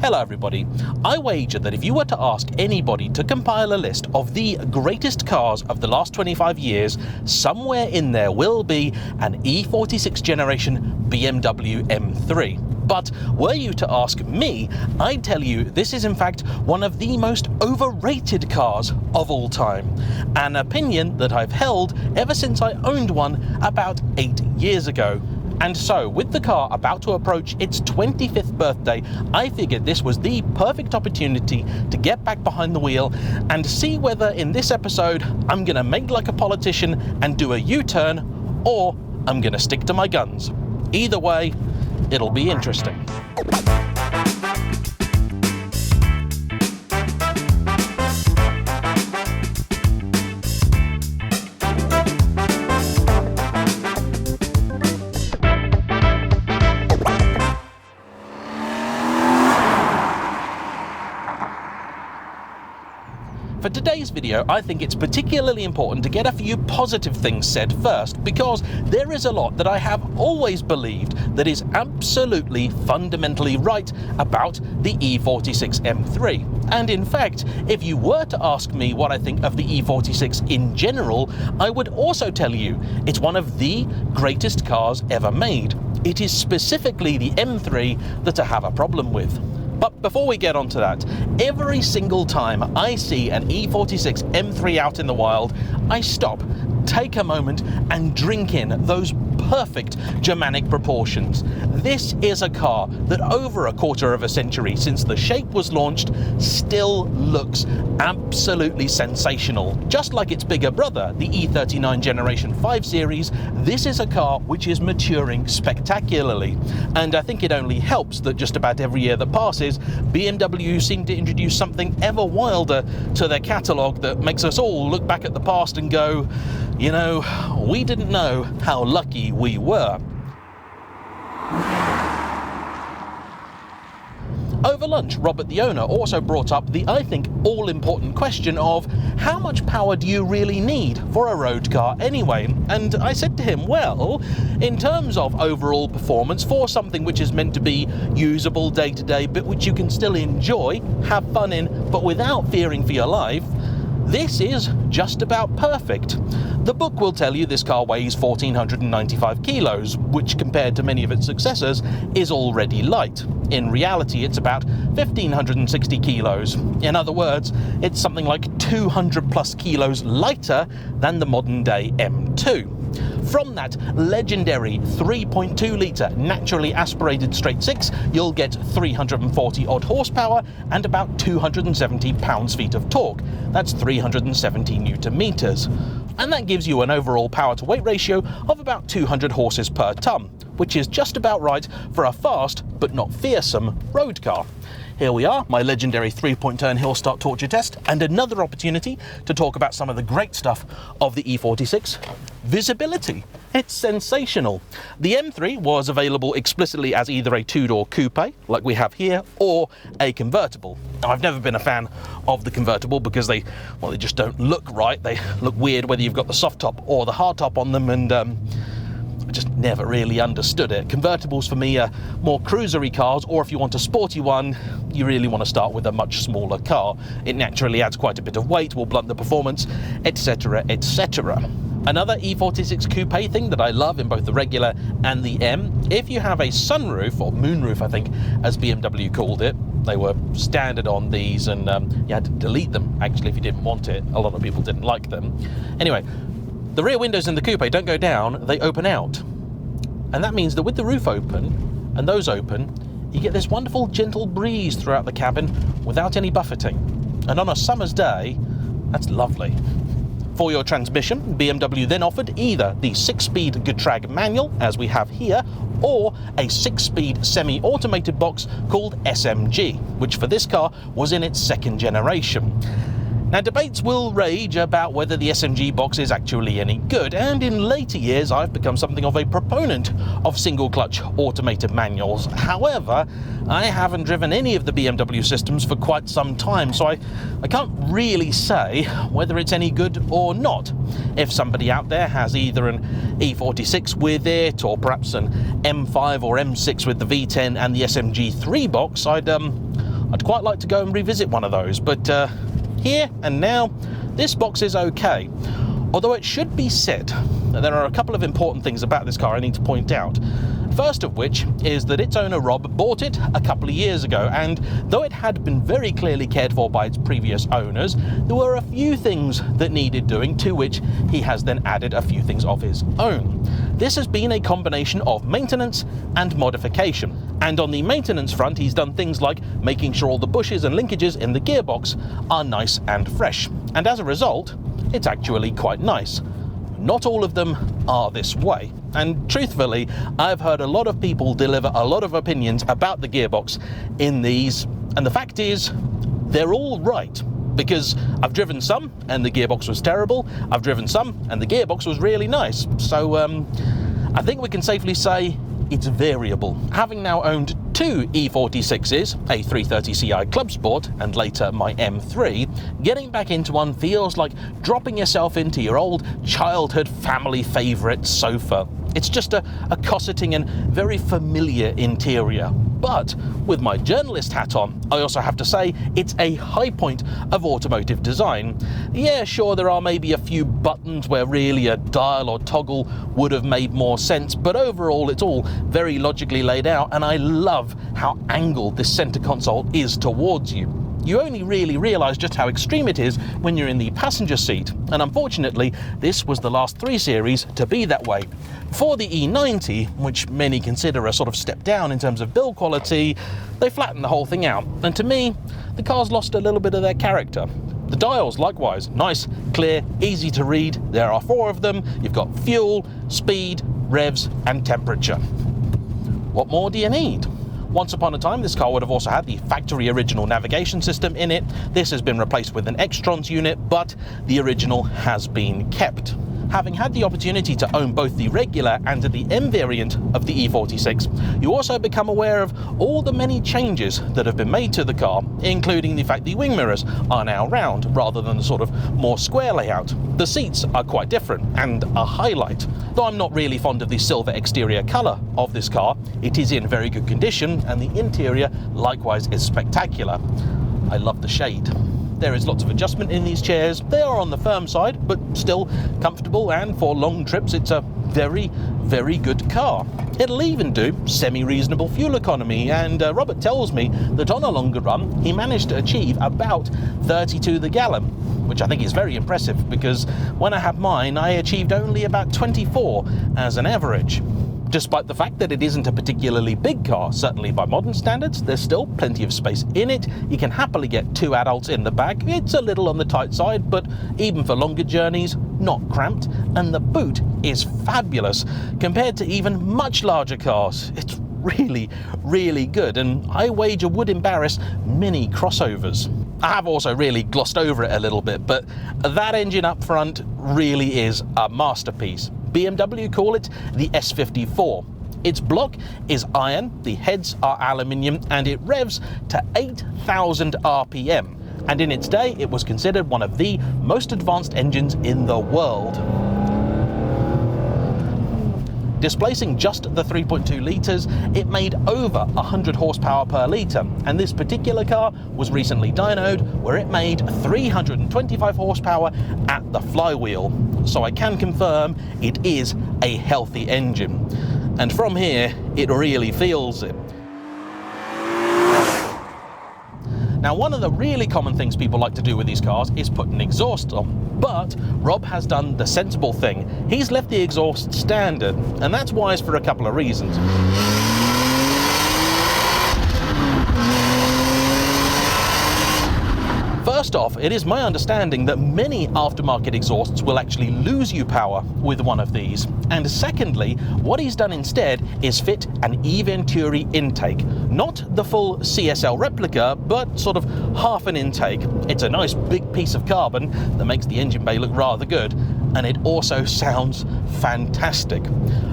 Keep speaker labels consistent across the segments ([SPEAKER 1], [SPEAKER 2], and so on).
[SPEAKER 1] Hello everybody. I wager that if you were to ask anybody to compile a list of the greatest cars of the last 25 years, somewhere in there will be an E46 generation BMW M3. But were you to ask me, I'd tell you this is in fact one of the most overrated cars of all time. An opinion that I've held ever since I owned one about 8 years ago. And so, with the car about to approach its 25th birthday, I figured this was the perfect opportunity to get back behind the wheel and see whether in this episode I'm going to make like a politician and do a U-turn, or I'm going to stick to my guns. Either way, it'll be interesting. For today's video, I think it's particularly important to get a few positive things said first, because there is a lot that I have always believed that is absolutely fundamentally right about the E46 M3. And in fact, if you were to ask me what I think of the E46 in general, I would also tell you it's one of the greatest cars ever made. It is specifically the M3 that I have a problem with. But before we get on to that, every single time I see an E46 M3 out in the wild, I stop, take a moment and drink in those perfect Germanic proportions. This is a car that over a quarter of a century since the shape was launched still looks absolutely sensational. Just like its bigger brother, the E39 Generation 5 series, this is a car which is maturing spectacularly. And I think it only helps that just about every year that passes, BMW seem to introduce something ever wilder to their catalogue that makes us all look back at the past and go, you know, we didn't know how lucky we were. Over lunch, Robert the owner also brought up the, I think, all-important question of how much power do you really need for a road car anyway? And I said to him, well, in terms of overall performance for something which is meant to be usable day-to-day, but which you can still enjoy, have fun in, but without fearing for your life, this is just about perfect. The book will tell you this car weighs 1,495 kilos, which compared to many of its successors is already light. In reality, it's about 1,560 kilos. In other words, it's something like 200 plus kilos lighter than the modern day M2. From that legendary 3.2 litre naturally aspirated straight six, you'll get 340 odd horsepower and about 270 pounds-feet of torque. That's 370 newton meters. And that gives you an overall power to weight ratio of about 200 horses per tonne, which is just about right for a fast but not fearsome road car. Here we are, my legendary 3-point turn hill start torture test, and another opportunity to talk about some of the great stuff of the E46. Visibility. It's sensational. The M3 was available explicitly as either a two-door coupe, like we have here, or a convertible. Now, I've never been a fan of the convertible because they just don't look right. They look weird whether you've got the soft top or the hard top on them, and I just never really understood it. Convertibles for me are more cruisery cars, or if you want a sporty one, you really want to start with a much smaller car. It naturally adds quite a bit of weight, will blunt the performance, etc, etc. Another E46 coupe thing that I love in both the regular and the M, if you have a sunroof, or moonroof I think, as BMW called it, they were standard on these, and you had to delete them actually if you didn't want it. A lot of people didn't like them. Anyway, the rear windows in the coupe don't go down, they open out. And that means that with the roof open, and those open, you get this wonderful gentle breeze throughout the cabin without any buffeting. And on a summer's day, that's lovely. For your transmission, BMW then offered either the 6-speed Getrag manual, as we have here, or a 6-speed semi-automated box called SMG, which for this car was in its second generation. Now, debates will rage about whether the SMG box is actually any good, and in later years I've become something of a proponent of single-clutch automated manuals. However, I haven't driven any of the BMW systems for quite some time, so I can't really say whether it's any good or not. If somebody out there has either an E46 with it, or perhaps an M5 or M6 with the V10 and the SMG3 box, I'd I'd quite like to go and revisit one of those, but here and now, this box is okay. Although it should be said that there are a couple of important things about this car I need to point out. First of which is that its owner Rob bought it a couple of years ago, and though it had been very clearly cared for by its previous owners, there were a few things that needed doing, to which he has then added a few things of his own. This has been a combination of maintenance and modification, and on the maintenance front he's done things like making sure all the bushes and linkages in the gearbox are nice and fresh, and as a result it's actually quite nice. Not all of them are this way, and truthfully I've heard a lot of people deliver a lot of opinions about the gearbox in these, and the fact is they're all right, because I've driven some and the gearbox was terrible, I've driven some and the gearbox was really nice, so I think we can safely say it's variable. Having now owned two E46s, a 330ci Club Sport and later my M3, getting back into one feels like dropping yourself into your old childhood family favourite sofa. It's just a cosseting and very familiar interior. But with my journalist hat on, I also have to say it's a high point of automotive design. Yeah, sure, there are maybe a few buttons where really a dial or toggle would have made more sense, but overall it's all very logically laid out, and I love how angled this centre console is towards you. You only really realise just how extreme it is when you're in the passenger seat, and unfortunately this was the last 3 Series to be that way. For the E90, which many consider a sort of step down in terms of build quality, they flattened the whole thing out, and to me the car's lost a little bit of their character. The dials likewise, nice, clear, easy to read. There are 4 of them. You've got fuel, speed, revs and temperature. What more do you need? Once upon a time, this car would have also had the factory original navigation system in it. This has been replaced with an Extrons unit, but the original has been kept. Having had the opportunity to own both the regular and the M variant of the E46, you also become aware of all the many changes that have been made to the car, including the fact the wing mirrors are now round rather than the sort of more square layout. The seats are quite different and a highlight. Though I'm not really fond of the silver exterior colour of this car, it is in very good condition, and the interior likewise is spectacular. I love the shade. There is lots of adjustment in these chairs. They are on the firm side, but still comfortable, and for long trips it's a very, very good car. It'll even do semi-reasonable fuel economy, and Robert tells me that on a longer run he managed to achieve about 32 the gallon, which I think is very impressive, because when I had mine I achieved only about 24 as an average. Despite the fact that it isn't a particularly big car, certainly by modern standards, there's still plenty of space in it. You can happily get 2 adults in the back. It's a little on the tight side, but even for longer journeys, not cramped. And the boot is fabulous compared to even much larger cars. It's really, really good, and I wager would embarrass many crossovers. I have also really glossed over it a little bit, but that engine up front really is a masterpiece. BMW call it the S54. Its block is iron, the heads are aluminium, and it revs to 8,000 RPM. And in its day, it was considered one of the most advanced engines in the world. Displacing just the 3.2 litres, it made over 100 horsepower per litre, and this particular car was recently dynoed, where it made 325 horsepower at the flywheel. So I can confirm it is a healthy engine. And from here, it really feels it. Now, one of the really common things people like to do with these cars is put an exhaust on, but Rob has done the sensible thing. He's left the exhaust standard, and that's wise for a couple of reasons. First off, it is my understanding that many aftermarket exhausts will actually lose you power with one of these. And secondly, what he's done instead is fit an E-Venturi intake. Not the full CSL replica, but sort of half an intake. It's a nice big piece of carbon that makes the engine bay look rather good, and it also sounds fantastic.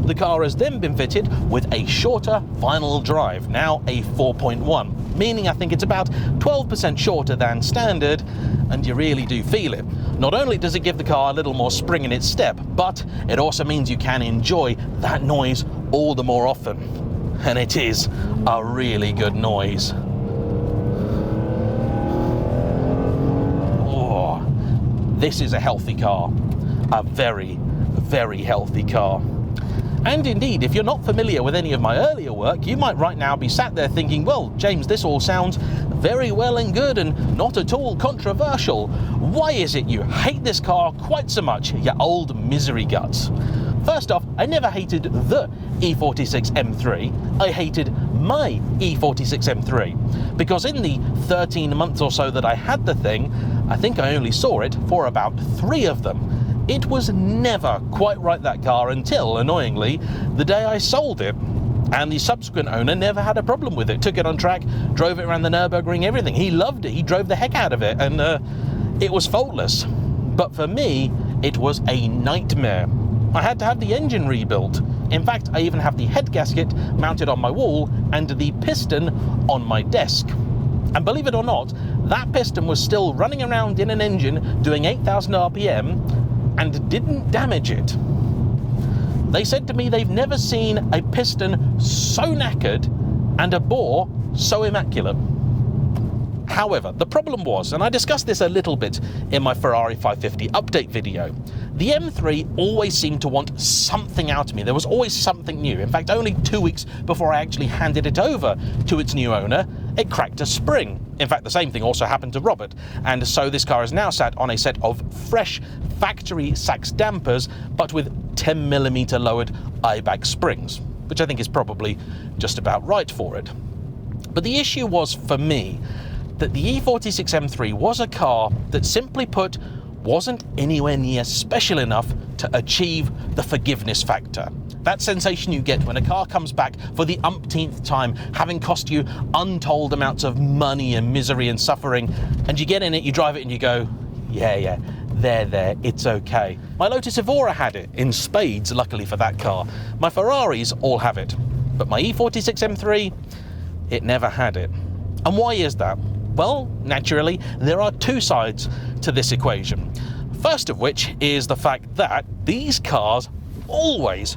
[SPEAKER 1] The car has then been fitted with a shorter final drive, now a 4.1, meaning I think it's about 12% shorter than standard, and you really do feel it. Not only does it give the car a little more spring in its step, but it also means you can enjoy that noise all the more often. And it is a really good noise. this is a healthy car. A very, very healthy car. And indeed, if you're not familiar with any of my earlier work, you might right now be sat there thinking, well, James, this all sounds very well and good and not at all controversial. Why is it you hate this car quite so much, you old misery guts? First off, I never hated the E46 M3, I hated my E46 M3, because in the 13 months or so that I had the thing, I think I only saw it for about 3 of them. It was never quite right, that car, until, annoyingly, the day I sold it. And the subsequent owner never had a problem with it. Took it on track, drove it around the Nürburgring, everything. He loved it. He drove the heck out of it, and it was faultless. But for me, it was a nightmare. I had to have the engine rebuilt. In fact, I even have the head gasket mounted on my wall and the piston on my desk. And believe it or not, that piston was still running around in an engine doing 8,000 RPM and didn't damage it. They said to me they've never seen a piston so knackered and a bore so immaculate. However, the problem was, and I discussed this a little bit in my Ferrari 550 update video, the M3 always seemed to want something out of me. There was always something new. In fact, only 2 weeks before I actually handed it over to its new owner, it cracked a spring. In fact, the same thing also happened to Robert, and so this car is now sat on a set of fresh factory Sachs dampers, but with 10mm lowered eye-bag springs, which I think is probably just about right for it. But the issue was, for me, that the E46 M3 was a car that, simply put, wasn't anywhere near special enough to achieve the forgiveness factor. That sensation you get when a car comes back for the umpteenth time, having cost you untold amounts of money and misery and suffering, and you get in it, you drive it, and you go, yeah, there, it's okay. My Lotus Evora had it, in spades, luckily for that car. My Ferraris all have it. But my E46 M3, it never had it. And why is that? Well, naturally, there are 2 sides to this equation. First of which is the fact that these cars always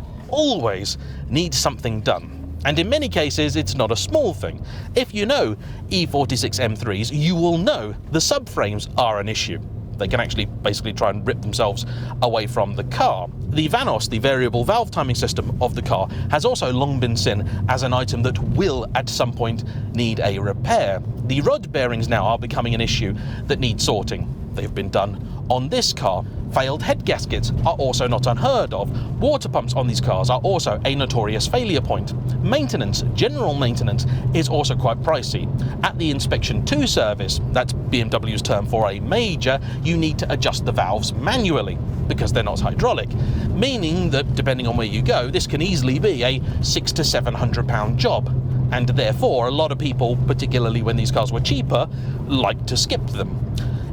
[SPEAKER 1] need something done. And in many cases, it's not a small thing. If you know E46 M3s, you will know the subframes are an issue. They can actually basically try and rip themselves away from the car. The VANOS, the variable valve timing system of the car, has also long been seen as an item that will at some point need a repair. The rod bearings now are becoming an issue that needs sorting. They've been done on this car. Failed head gaskets are also not unheard of. Water pumps on these cars are also a notorious failure point. Maintenance, general maintenance, is also quite pricey. At the Inspection 2 service, that's BMW's term for a major, you need to adjust the valves manually because they're not hydraulic, meaning that depending on where you go, this can easily be a £600 to £700 job. And therefore, a lot of people, particularly when these cars were cheaper, like to skip them.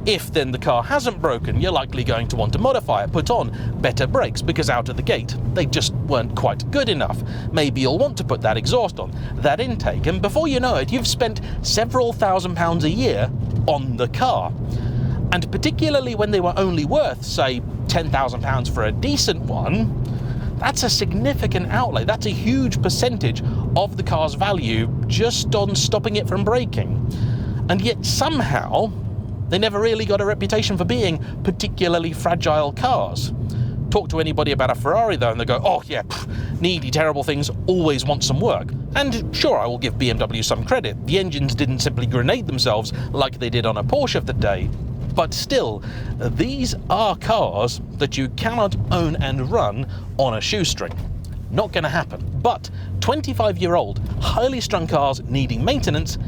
[SPEAKER 1] If then the car hasn't broken, you're likely going to want to modify it, put on better brakes, because out of the gate they just weren't quite good enough. Maybe you'll want to put that exhaust on, that intake, and before you know it, you've spent several £1,000s a year on the car. And particularly when they were only worth, say, £10,000 for a decent one, that's a significant outlay. That's a huge percentage of the car's value just on stopping it from breaking. And yet somehow they never really got a reputation for being particularly fragile cars. Talk to anybody about a Ferrari though and they go, oh yeah, needy, terrible things, always want some work. And sure, I will give BMW some credit. The engines didn't simply grenade themselves like they did on a Porsche of the day. But still, these are cars that you cannot own and run on a shoestring. Not going to happen. But 25-year-old, highly strung cars needing maintenance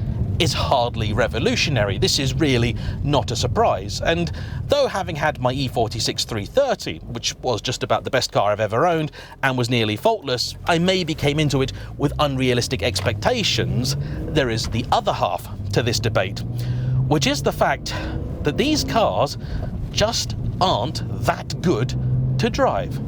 [SPEAKER 1] is hardly revolutionary. This is really not a surprise. And though having had my E46 330, which was just about the best car I've ever owned and was nearly faultless, I maybe came into it with unrealistic expectations, there is the other half to this debate, which is the fact that these cars just aren't that good to drive.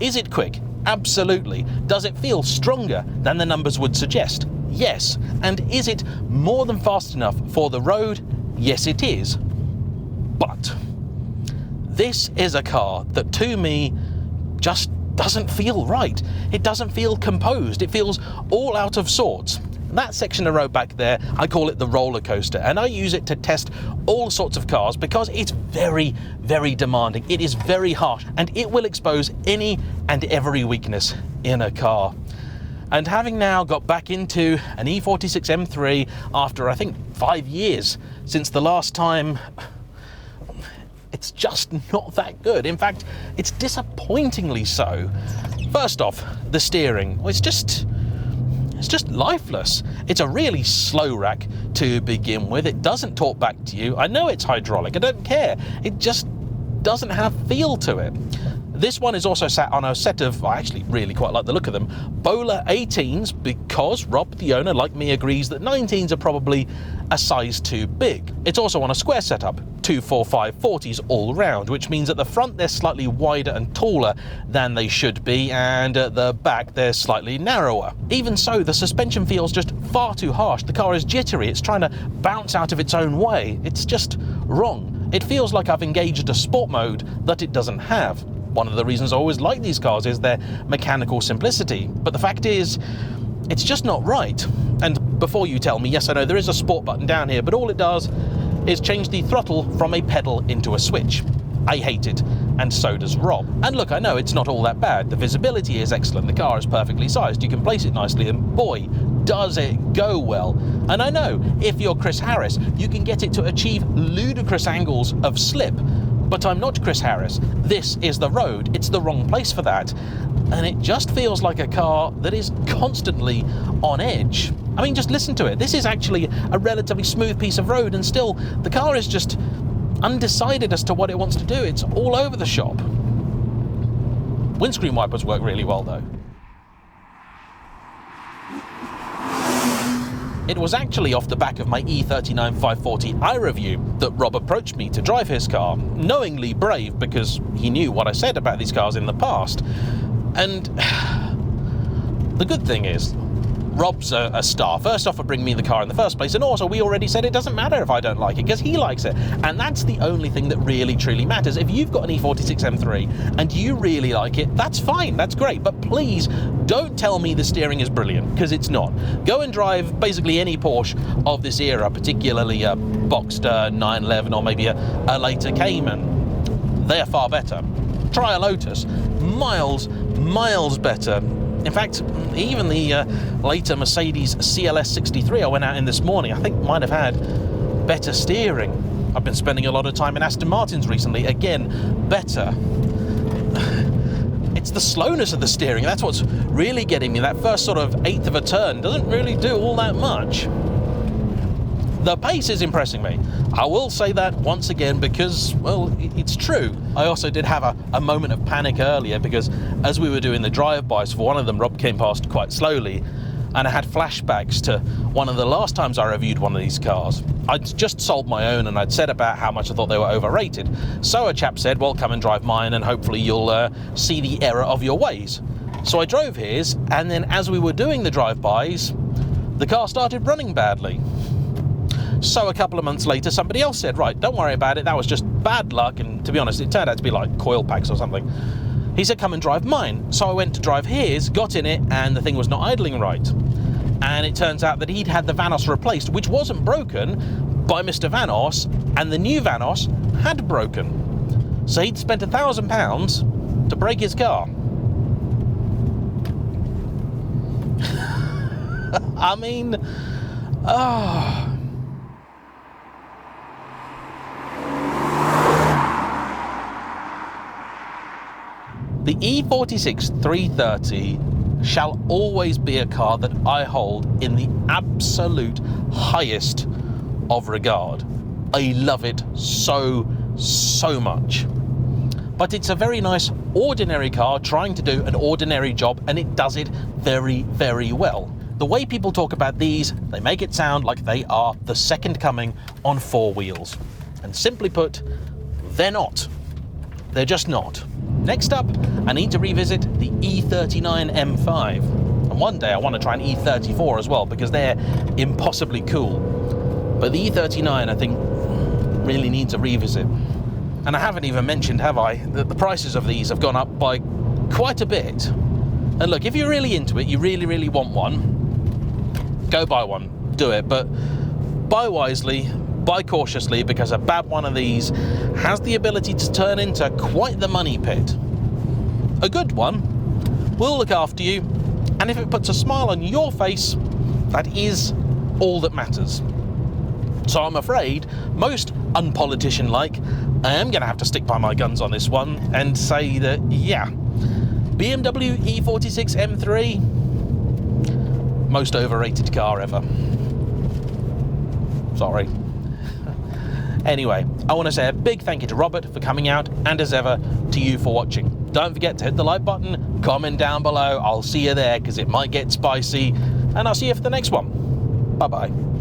[SPEAKER 1] Is it quick? Absolutely. Does it feel stronger than the numbers would suggest? Yes. And is it more than fast enough for the road? Yes, it is. But this is a car that, to me, just doesn't feel right. It doesn't feel composed. It feels all out of sorts. That section of road back there, I call it the roller coaster, and I use it to test all sorts of cars because it's very, very demanding. It is very harsh, and it will expose any and every weakness in a car. And having now got back into an E46 M3 after, I think, 5 years since the last time, it's just not that good. In fact, it's disappointingly so. First off, the steering. Well, it's just lifeless. It's a really slow rack to begin with. It doesn't talk back to you. I know it's hydraulic. I don't care. It just doesn't have feel to it. This one is also sat on a set of, I actually really quite like the look of them, Bowler 18s, because Rob, the owner, like me, agrees that 19s are probably a size too big. It's also on a square setup, 2, 4, 5, 40s all round, which means at the front they're slightly wider and taller than they should be, and at the back they're slightly narrower. Even so, the suspension feels just far too harsh. The car is jittery. It's trying to bounce out of its own way. It's just wrong. It feels like I've engaged a sport mode that it doesn't have. One of the reasons I always like these cars is their mechanical simplicity, but the fact is, it's just not right. And before you tell me, yes, I know there is a sport button down here, but all it does is change the throttle from a pedal into a switch. I hate it, and so does Rob. And look, I know it's not all that bad. The visibility is excellent, the car is perfectly sized, you can place it nicely, and boy, does it go well. And I know, if you're Chris Harris, you can get it to achieve ludicrous angles of slip, but I'm not Chris Harris. This is the road. It's the wrong place for that. And it just feels like a car that is constantly on edge. I mean, just listen to it. This is actually a relatively smooth piece of road, and still the car is just undecided as to what it wants to do. It's all over the shop. Windscreen wipers work really well though. It was actually off the back of my E39 540i review that Rob approached me to drive his car, knowingly brave because he knew what I said about these cars in the past. And the good thing is, Rob's a star. First off, for bringing me the car in the first place, and also we already said it doesn't matter if I don't like it, because he likes it. And that's the only thing that really, truly matters. If you've got an E46 M3 and you really like it, that's fine, that's great. But please, don't tell me the steering is brilliant, because it's not. Go and drive basically any Porsche of this era, particularly a Boxster 911 or maybe a later Cayman. They're far better. Try a Lotus. Miles better. In fact, even the later Mercedes CLS 63 I went out in this morning, I think might have had better steering. I've been spending a lot of time in Aston Martins recently. Again, better. It's the slowness of the steering. That's what's really getting me. That first sort of eighth of a turn doesn't really do all that much. The pace is impressing me. I will say that once again because, well, it's true. I also did have a moment of panic earlier because as we were doing the drive-bys for one of them, Rob came past quite slowly, and I had flashbacks to one of the last times I reviewed one of these cars. I'd just sold my own and I'd said about how much I thought they were overrated. So a chap said, well, come and drive mine and hopefully you'll see the error of your ways. So I drove his, and then as we were doing the drive-bys, the car started running badly. So a couple of months later, somebody else said, right, don't worry about it, that was just bad luck, and to be honest, it turned out to be like coil packs or something. He said, come and drive mine. So I went to drive his, got in it, and the thing was not idling right. And it turns out that he'd had the Vanos replaced, which wasn't broken, by Mr. Vanos, and the new Vanos had broken. So he'd spent £1,000 to break his car. I mean, oh... The E46 330 shall always be a car that I hold in the absolute highest of regard. I love it so much. But it's a very nice, ordinary car trying to do an ordinary job, and it does it very well. The way people talk about these, they make it sound like they are the second coming on four wheels. And simply put, they're not. They're just not. Next up, I need to revisit the E39 M5. And one day I want to try an E34 as well, because they're impossibly cool. But the E39, I think, really needs a revisit. And I haven't even mentioned, have I, that the prices of these have gone up by quite a bit. And look, if you're really into it, you really, really want one, go buy one, do it. But buy wisely, buy cautiously, because a bad one of these has the ability to turn into quite the money pit. A good one will look after you, and if it puts a smile on your face, that is all that matters. So I'm afraid, most unpolitician-like, I am going to have to stick by my guns on this one and say that, yeah, BMW E46 M3, most overrated car ever. Sorry. Anyway, I want to say a big thank you to Robert for coming out, and as ever, to you for watching. Don't forget to hit the like button, comment down below, I'll see you there because it might get spicy, and I'll see you for the next one. Bye-bye.